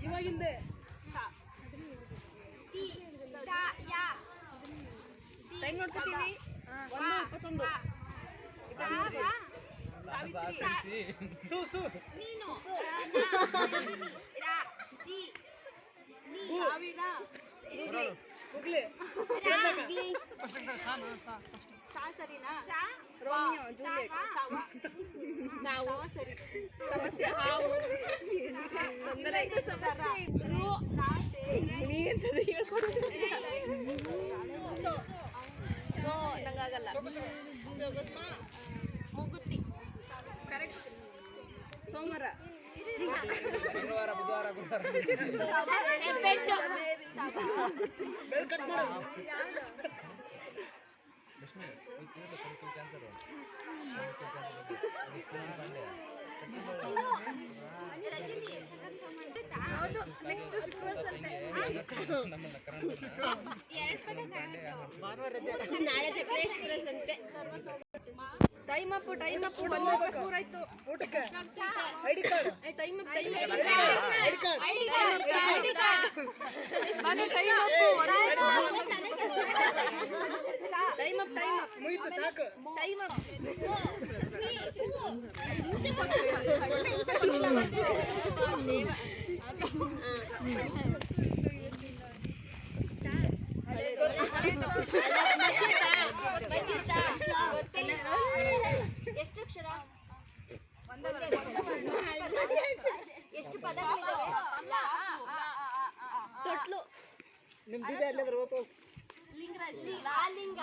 ಇವಾಗಿಂದೆ time ನೋಡ್ಕೊತೀವಿ 1:21 ಸಮಸ್ಯೆ so ನಂಗಾಗಲ್ಲ ಮುಗುತ್ತಿ correct ಸೋಮವಾರ ಬುಧವಾರ ಹೌದು ನೆಕ್ಸ್ಟ್ ಶುಕ್ರವಾರ ಸಂತೆ ಟೈಮ್ ಅಪ್ 1:23 ಆಯ್ತು ಊಟಕ್ಕೆ ಐಡಿ ಕಾರ್ಡ್ ಟೈಮ್ ಅಪ್ ಮುಗಿತು ಸಾಕು ಟೈಮ್ ಅಪ್ ಎಷ್ಟು ಅಕ್ಷರ ಎಷ್ಟು ಪದಗಳಿವೆ ತೊಟ್ಲು ನಿಮ್ದಿದೆ ಅಲ್ಲದ್ರ ಓಪೋ ಲಿಂಗ